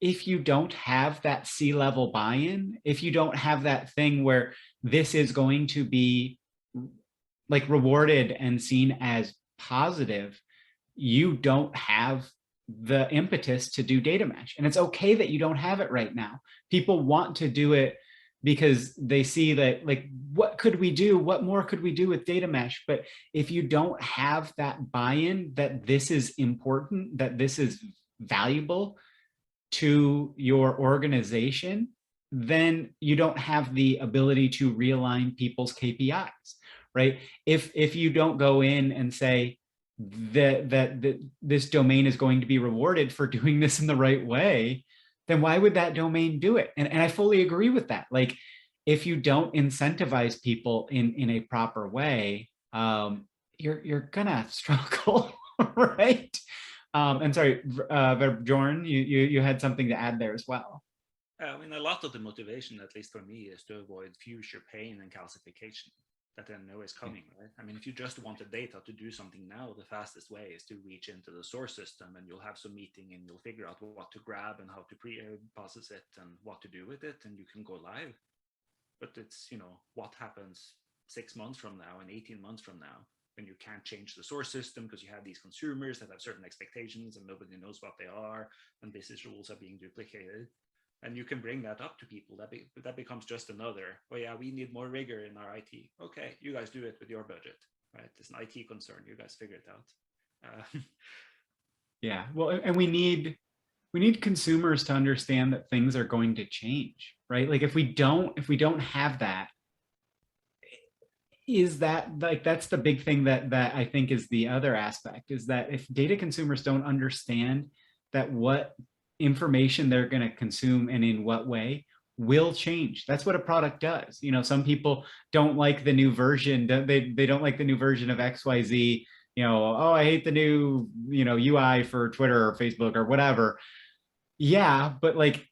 if you don't have that C-level buy-in, if you don't have that thing where this is going to be like rewarded and seen as positive, you don't have the impetus to do data mesh. And it's okay that you don't have it right now. People want to do it because they see that, like, what could we do? What more could we do with data mesh? But if you don't have that buy-in that this is important, that this is valuable to your organization, then you don't have the ability to realign people's KPIs, right? If you don't go in and say that this domain is going to be rewarded for doing this in the right way, then why would that domain do it? And I fully agree with that. Like, if you don't incentivize people in a proper way, you're gonna struggle, right? And sorry, Bjorn, you had something to add there as well. I mean, a lot of the motivation, at least for me, is to avoid future pain and calcification that I know is coming, right? I mean, if you just want the data to do something now, the fastest way is to reach into the source system and you'll have some meeting and you'll figure out what to grab and how to process it and what to do with it, and you can go live. But it's, you know, what happens 6 months from now and 18 months from now when you can't change the source system because you have these consumers that have certain expectations and nobody knows what they are and business rules are being duplicated. And you can bring that up to people. That becomes just another, oh yeah, we need more rigor in our IT. Okay, you guys do it with your budget, right? It's an IT concern. You guys figure it out. Yeah, well, and we need consumers to understand that things are going to change, right? Like if we don't have that, is that like, that's the big thing that I think is the other aspect, is that if data consumers don't understand that what information they're going to consume and in what way will change. That's what a product does. You know, some people don't like the new version. They don't like the new version of XYZ. You know, oh, I hate the new, you know, UI for Twitter or Facebook or whatever. Yeah, but like,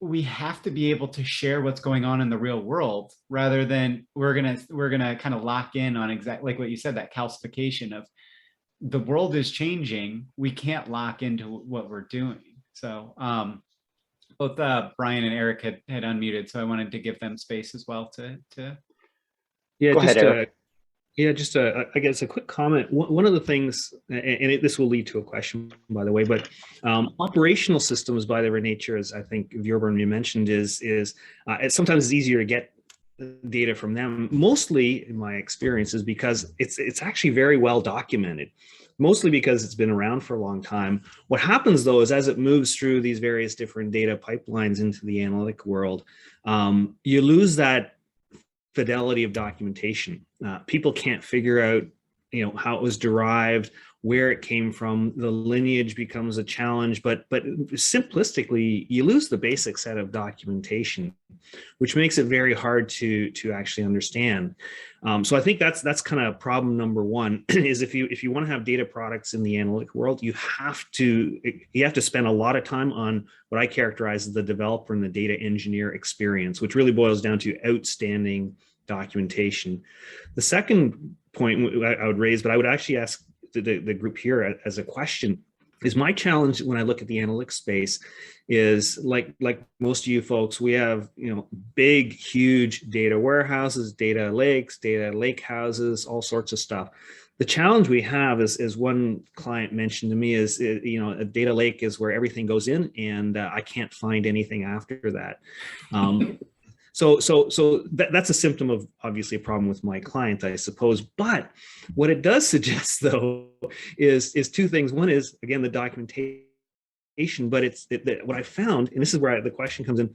we have to be able to share what's going on in the real world rather than we're gonna kind of lock in on exactly like what you said, that calcification of the world is changing. We can't lock into what we're doing. So both Brian and Eric had unmuted, so I wanted to give them space as well to. Yeah, Go ahead, Eric. I guess a quick comment. One of the things, and this will lead to a question, by the way, but operational systems by their nature, as I think Bjorn, you mentioned, is it's sometimes easier to get data from them. Mostly, in my experience, is because it's actually very well documented. Mostly because it's been around for a long time. What happens though is as it moves through these various different data pipelines into the analytic world, you lose that fidelity of documentation. People can't figure out, you know, how it was derived, where it came from. The lineage becomes a challenge, but simplistically, you lose the basic set of documentation, which makes it very hard to actually understand. So I think that's kind of problem number one, is if you want to have data products in the analytic world, you have to spend a lot of time on what I characterize as the developer and the data engineer experience, which really boils down to outstanding documentation. The second point I would raise, but I would actually ask the group here as a question, is my challenge when I look at the analytics space is like most of you folks, we have, you know, big, huge data warehouses, data lakes, data lake houses, all sorts of stuff. The challenge we have is one client mentioned to me is, you know, a data lake is where everything goes in and I can't find anything after that. So that's a symptom of obviously a problem with my client, I suppose. But what it does suggest, though, is two things. One is, again, the documentation, but what I found, and this is where the question comes in.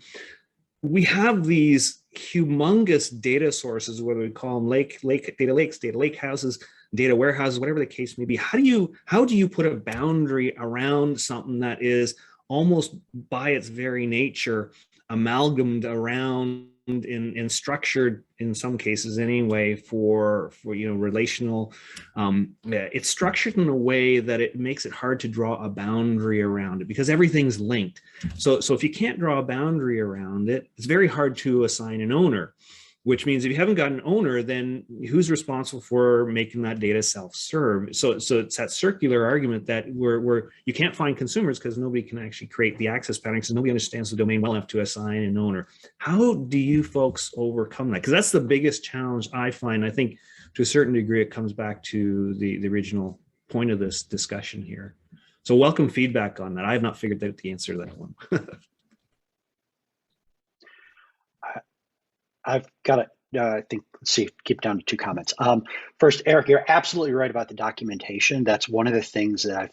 We have these humongous data sources, whether we call them data lakes, data lake houses, data warehouses, whatever the case may be. How do you put a boundary around something that is almost by its very nature amalgamated around and structured, in some cases anyway, for you know, relational, it's structured in a way that it makes it hard to draw a boundary around it because everything's linked. So if you can't draw a boundary around it, it's very hard to assign an owner, which means if you haven't got an owner, then who's responsible for making that data self-serve? So it's that circular argument that where you can't find consumers because nobody can actually create the access pattern because nobody understands the domain well enough to assign an owner. How do you folks overcome that? Because that's the biggest challenge I find. I think to a certain degree, it comes back to the original point of this discussion here. So welcome feedback on that. I have not figured out the answer to that one. I've got it. I think, let's see, keep down to 2 comments. First, Eric, you're absolutely right about the documentation. That's one of the things that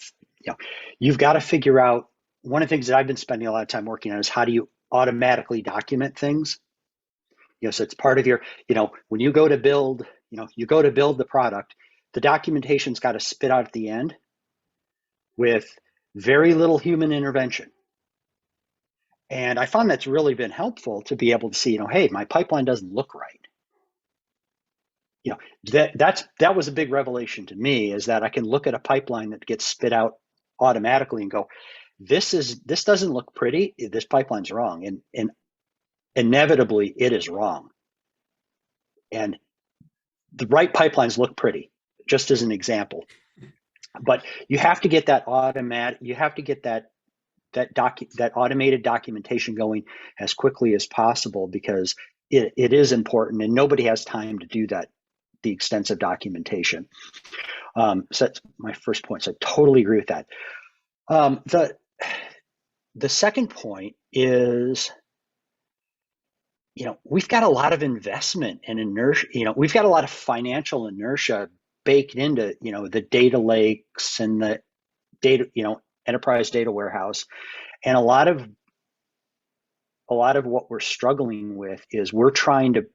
you've got to figure out. One of the things that I've been spending a lot of time working on is how do you automatically document things? You know, so it's part of your, you know, when you go to build, you go to build the product, the documentation's got to spit out at the end with very little human intervention. And I found that's really been helpful to be able to see, hey, my pipeline doesn't look right. That was a big revelation to me, is that I can look at a pipeline that gets spit out automatically and go, this doesn't look pretty. This pipeline's wrong. And inevitably it is wrong. And the right pipelines look pretty, just as an example. But you have to get that that automated documentation going as quickly as possible, because it is important and nobody has time to do that, the extensive documentation. So that's my first point. So I totally agree with that. The second point is, we've got a lot of investment and inertia, we've got a lot of financial inertia baked into, the data lakes and the data, enterprise data warehouse. And a lot of what we're struggling with is we're trying to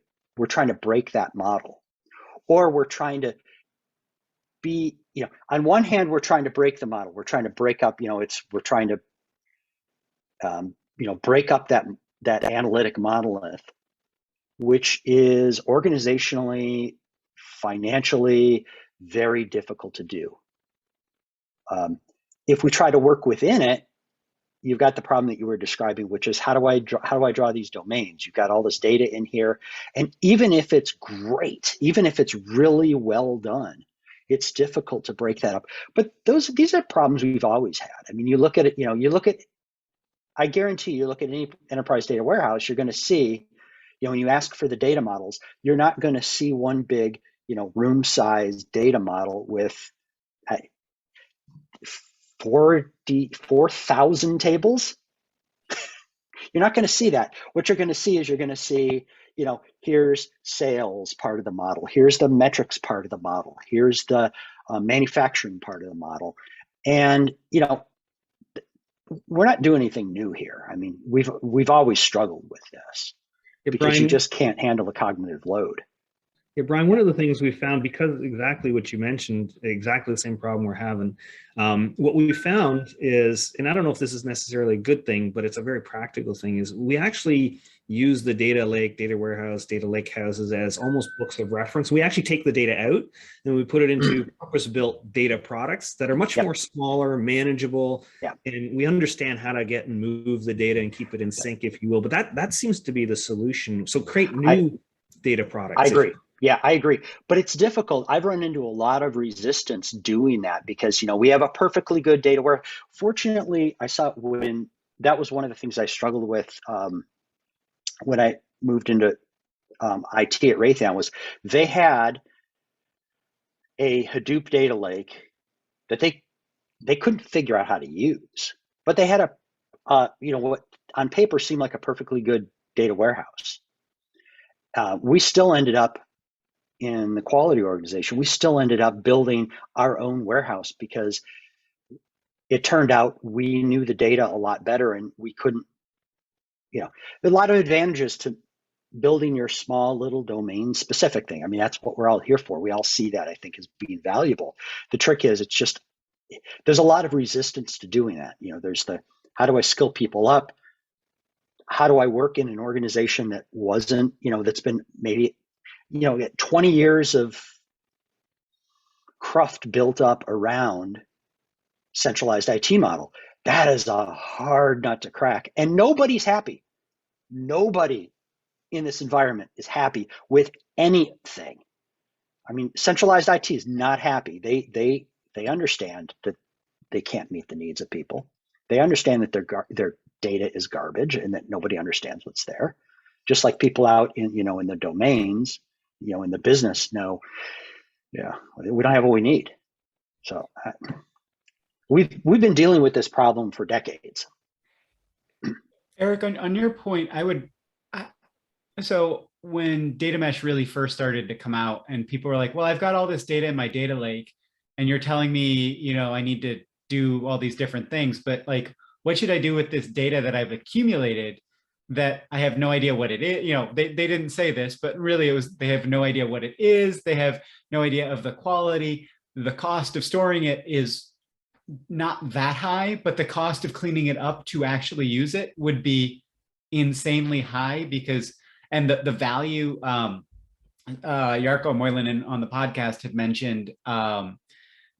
break that model, or we're trying to be, on one hand, we're trying to break the model. We're trying to break up, we're trying to, break up that analytic monolith, which is organizationally, financially very difficult to do. If we try to work within it, you've got the problem that you were describing, which is how do I draw these domains? You've got all this data in here, and even if it's great, even if it's really well done, it's difficult to break that up. But these are problems we've always had. I mean, you look at it. I guarantee you look at any enterprise data warehouse, you're going to see, when you ask for the data models, you're not going to see one big, room-sized data model with 4,000 tables. You're not going to see that. What you're going to see is here's sales part of the model. Here's the metrics part of the model. Here's the manufacturing part of the model. And, we're not doing anything new here. I mean, we've always struggled with this because Brian, you just can't handle the cognitive load. Yeah, Brian, one of the things we found, because exactly what you mentioned, exactly the same problem we're having, what we found is, and I don't know if this is necessarily a good thing, but it's a very practical thing, is we actually use the data lake, data warehouse, data lake houses as almost books of reference. We actually take the data out and we put it into purpose-built data products that are much more smaller, manageable, and we understand how to get and move the data and keep it in sync, if you will. But that seems to be the solution. So create new data products. I agree. Yeah, I agree. But it's difficult. I've run into a lot of resistance doing that because, we have a perfectly good data where fortunately I saw when that was one of the things I struggled with when I moved into IT at Raytheon was they had a Hadoop data lake that they couldn't figure out how to use, but they had what on paper seemed like a perfectly good data warehouse. We still ended up in the quality organization, we still ended up building our own warehouse because it turned out we knew the data a lot better and we couldn't, a lot of advantages to building your small little domain specific thing. I mean, that's what we're all here for. We all see that, I think, as being valuable. The trick is there's a lot of resistance to doing that. There's how do I skill people up? How do I work in an organization that wasn't, that's been maybe 20 years of cruft built up around centralized IT model. That is a hard nut to crack. And nobody's happy. Nobody in this environment is happy with anything. I mean, centralized IT is not happy. They understand that they can't meet the needs of people. They understand that their data is garbage and that nobody understands what's there. Just like people out in in the domains, in the business know, we don't have what we need. So we've been dealing with this problem for decades. Eric, on your point, so when data mesh really first started to come out and people were like, well, I've got all this data in my data lake and you're telling me, I need to do all these different things, but like, what should I do with this data that I've accumulated that I have no idea what it is? They didn't say this, but really they have no idea what it is. They have no idea of the quality. The cost of storing it is not that high, but the cost of cleaning it up to actually use it would be insanely high and the value, Jarkko Moilanen on the podcast had mentioned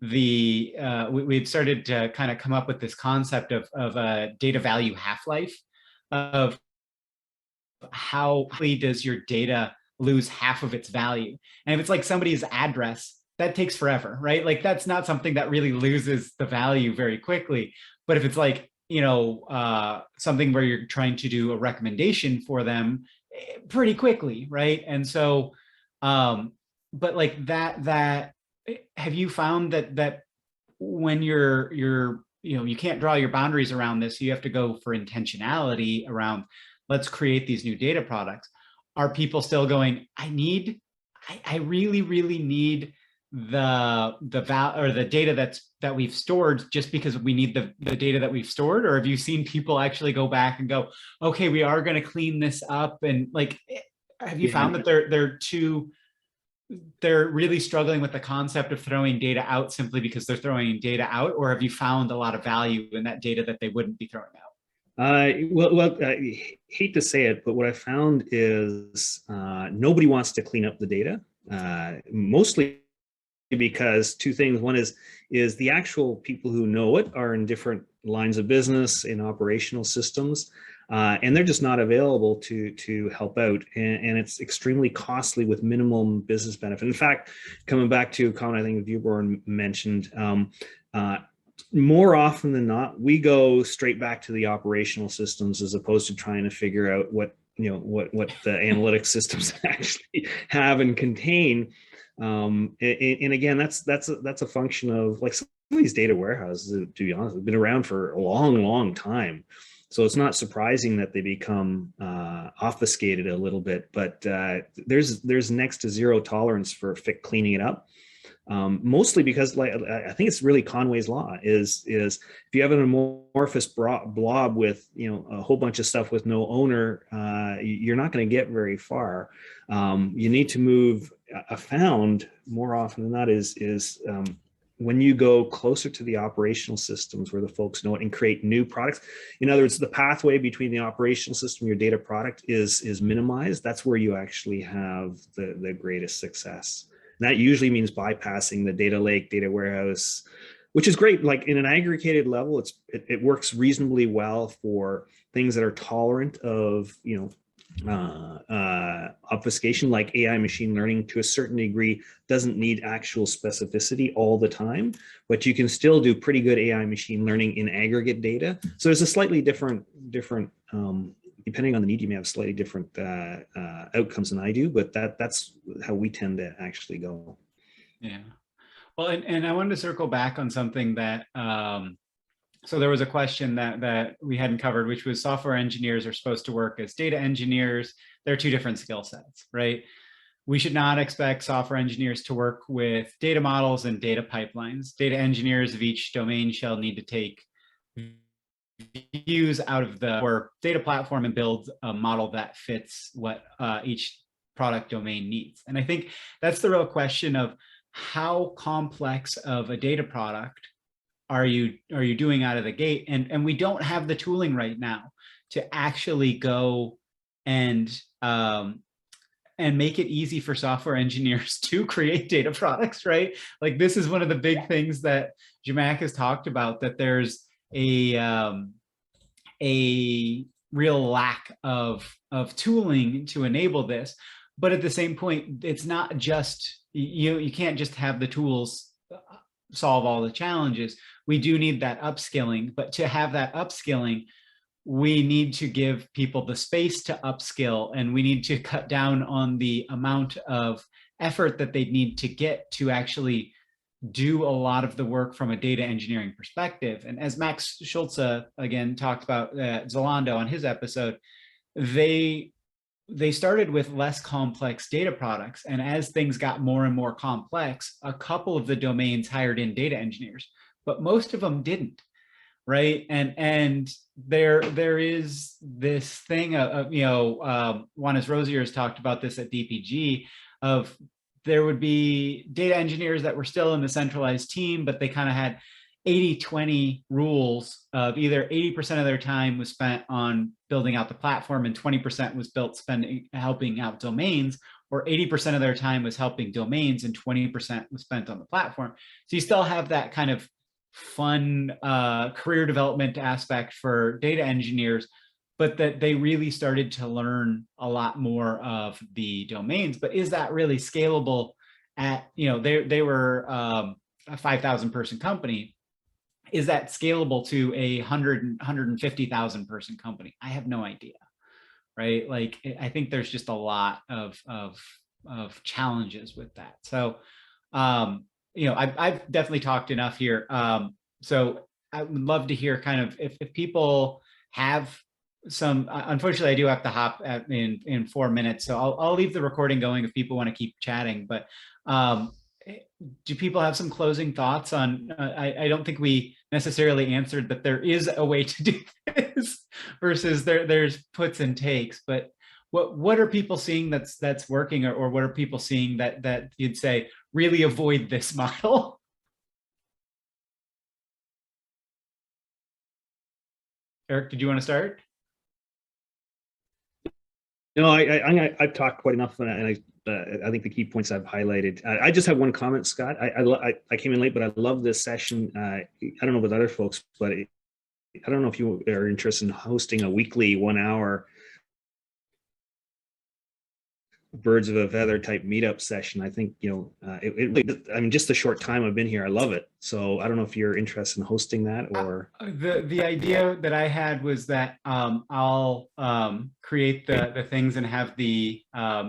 we'd started to kind of come up with this concept of a data value half-life of how quickly does your data lose half of its value. And if it's like somebody's address, that takes forever, right? Like that's not something that really loses the value very quickly. But if it's like, something where you're trying to do a recommendation for them pretty quickly, right? And so, but like that, have you found that when you can't draw your boundaries around this, you have to go for intentionality around, let's create these new data products. Are people still going, I really, really need the data that we've stored just because we need the data that we've stored? Or have you seen people actually go back and go, okay, we are going to clean this up? And like, have you found that they're really struggling with the concept of throwing data out simply because they're throwing data out? Or have you found a lot of value in that data that they wouldn't be throwing out? Well, I hate to say it, but what I found is nobody wants to clean up the data, mostly because two things. One is the actual people who know it are in different lines of business, in operational systems, and they're just not available to help out. And it's extremely costly with minimum business benefit. In fact, coming back to a comment I think Bjorn mentioned, more often than not, we go straight back to the operational systems as opposed to trying to figure out what the analytic systems actually have and contain. And again, that's a function of like some of these data warehouses, to be honest, have been around for a long time. So it's not surprising that they become obfuscated a little bit, but there's next to zero tolerance for cleaning it up. Mostly because, like, I think it's really Conway's law is if you have an amorphous blob with a whole bunch of stuff with no owner, you're not going to get very far. You need to move. I found more often than not is when you go closer to the operational systems where the folks know it and create new products. In other words, the pathway between the operational system and your data product is minimized. That's where you actually have the greatest success. And that usually means bypassing the data lake, data warehouse, which is great. Like in an aggregated level, it works reasonably well for things that are tolerant of obfuscation, like AI machine learning to a certain degree doesn't need actual specificity all the time, but you can still do pretty good AI machine learning in aggregate data. So there's a slightly different depending on the need, you may have slightly different outcomes than I do, but that's how we tend to actually go. Yeah. Well, and I wanted to circle back on something that, so there was a question that we hadn't covered, which was software engineers are supposed to work as data engineers. They're two different skill sets, right? We should not expect software engineers to work with data models and data pipelines. Data engineers of each domain shall need to take views out of the or data platform and build a model that fits what each product domain needs. And I think that's the real question of how complex of a data product are you doing out of the gate? And we don't have the tooling right now to actually go and make it easy for software engineers to create data products, right? Like this is one of the big things that Zhamak has talked about, that there's a real lack of tooling to enable this. But at the same point, it's not just, you can't just have the tools solve all the challenges. We do need that upskilling, but to have that upskilling, we need to give people the space to upskill, and we need to cut down on the amount of effort that they need to get to actually do a lot of the work from a data engineering perspective. And as Max Schulze again talked about Zalando on his episode, they started with less complex data products, and as things got more and more complex, a couple of the domains hired in data engineers, but most of them didn't, right? And there is this thing of Juanes Rosier has talked about this at DPG, of there would be data engineers that were still in the centralized team, but they kind of had 80-20 rules of either 80% of their time was spent on building out the platform and 20% was helping out domains, or 80% of their time was helping domains and 20% was spent on the platform. So you still have that kind of fun career development aspect for data engineers, but that they really started to learn a lot more of the domains. But is that really scalable at, they were a 5,000 person company. Is that scalable to a 150,000 person company? I have no idea, right? Like, I think there's just a lot of challenges with that. So, I've definitely talked enough here. So I would love to hear kind of if people have some, unfortunately I do have to hop in 4 minutes. So I'll leave the recording going if people want to keep chatting, but do people have some closing thoughts on, I don't think we necessarily answered that there is a way to do this versus there's puts and takes, but what are people seeing that's working, or what are people seeing that you'd say really avoid this model? Eric, did you want to start? No, I've talked quite enough, and I think the key points I've highlighted. I just have one comment, Scott. I came in late, but I love this session. I don't know with other folks, but I don't know if you are interested in hosting a weekly 1 hour birds of a feather type meetup session. I think, I mean, just the short time I've been here, I love it. So I don't know if you're interested in hosting that, or the idea that I had was that I'll create the things and have the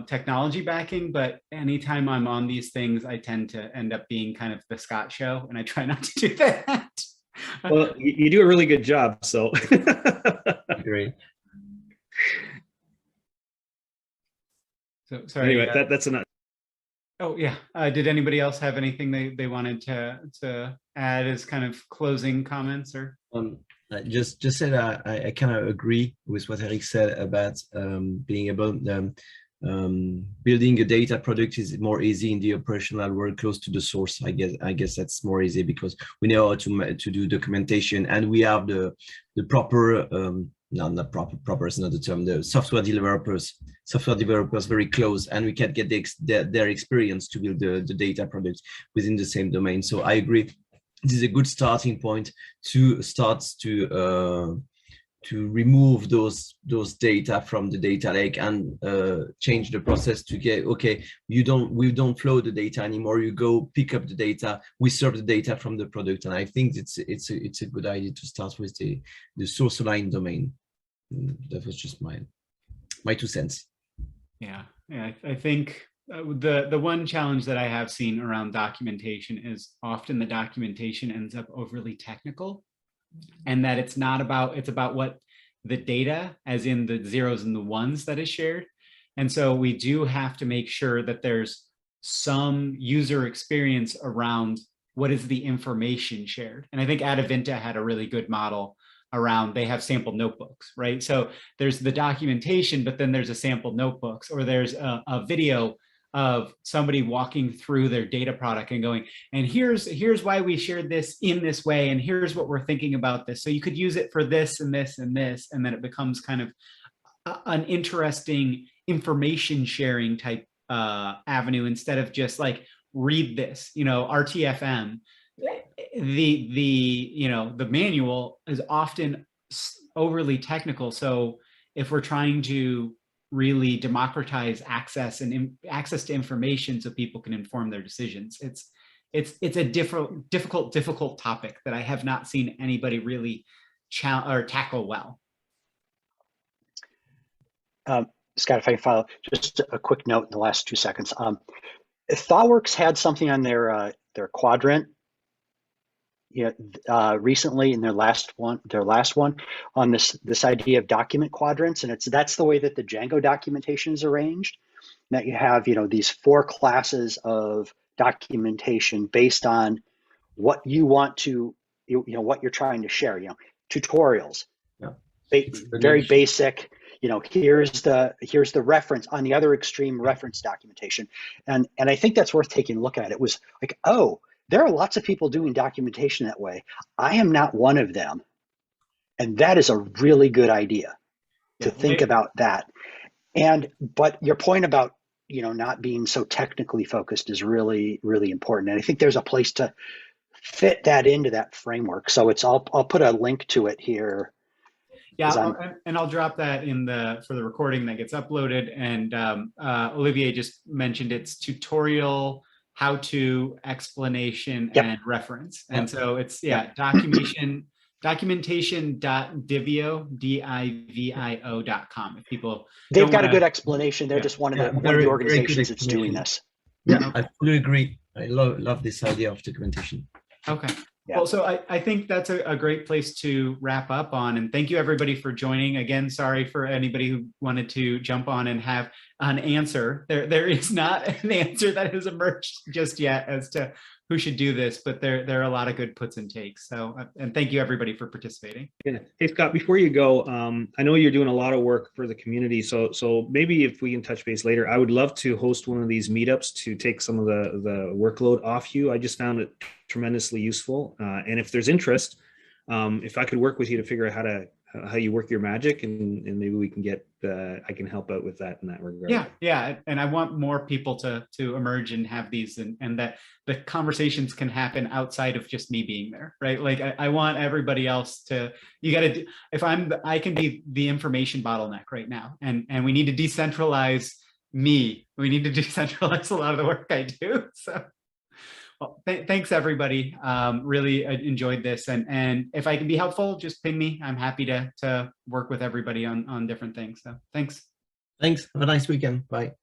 technology backing, but anytime I'm on these things, I tend to end up being kind of the Scott show, and I try not to do that. Well, you do a really good job, so Great. So sorry. Anyway, that's enough. Oh yeah. Did anybody else have anything they wanted to add as kind of closing comments, or? Just said I kind of agree with what Eric said about being able building a data product is more easy in the operational world close to the source. I guess that's more easy because we know how to do documentation, and we have the proper not proper is not the term, the software developers very close, and we can get their experience to build the data products within the same domain. So I agree, this is a good starting point to start to remove those data from the data lake and change the process to get, okay, we don't flow the data anymore. You go pick up the data. We serve the data from the product, and I think it's a good idea to start with the source line domain. That was just my 2 cents. Yeah, I think the one challenge that I have seen around documentation is often the documentation ends up overly technical, and that it's about what the data, as in the zeros and the ones, that is shared. And so we do have to make sure that there's some user experience around what is the information shared. And I think Adavinta had a really good model around, they have sample notebooks, right? So there's the documentation, but then there's a sample notebooks, or there's a video of somebody walking through their data product and going, and here's why we shared this in this way, and here's what we're thinking about this. So you could use it for this and this and this, and then it becomes kind of an interesting information sharing type avenue, instead of just like, read this, RTFM. The manual is often overly technical. So if we're trying to really democratize access to information so people can inform their decisions, it's a difficult topic that I have not seen anybody really tackle well. Scott, if I can follow, just a quick note in the last 2 seconds. ThoughtWorks had something on their quadrant recently, in their last one on this idea of document quadrants, and that's the way that the Django documentation is arranged. That you have these 4 classes of documentation based on what you want to what you're trying to share. Tutorials, very basic. Here's the reference on the other extreme, reference documentation, and I think that's worth taking a look at. It was like, oh, there are lots of people doing documentation that way. I am not one of them. And that is a really good idea to think about that. But your point about, not being so technically focused is really, really important. And I think there's a place to fit that into that framework. So I'll put a link to it here. Yeah, and I'll drop that for the recording that gets uploaded. And Olivia just mentioned it's tutorial, how to, explanation, and reference. And so it's documentation.divio.com. If people, they've got a good explanation. They're just one of the organizations that's doing this. Yeah, I fully agree. I love this idea of documentation. Okay. Yeah. Well, so I think that's a great place to wrap up on. And thank you, everybody, for joining. Again, sorry for anybody who wanted to jump on and have an answer. There is not an answer that has emerged just yet as to who should do this, but there are a lot of good puts and takes. So, and thank you, everybody, for participating. Yeah. Hey, Scott, before you go, I know you're doing a lot of work for the community. So maybe if we can touch base later, I would love to host one of these meetups to take some of the workload off you. I just found it tremendously useful. And if there's interest, if I could work with you to figure out how you work your magic, and maybe we can get I can help out with that in that regard. Yeah, and I want more people to emerge and have these, and that the conversations can happen outside of just me being there, right? Like I want everybody else to. You got to. I can be the information bottleneck right now, and we need to decentralize me. We need to decentralize a lot of the work I do. So. Well, thanks, everybody. Really enjoyed this. And if I can be helpful, just ping me. I'm happy to work with everybody on different things. So thanks. Thanks. Have a nice weekend. Bye.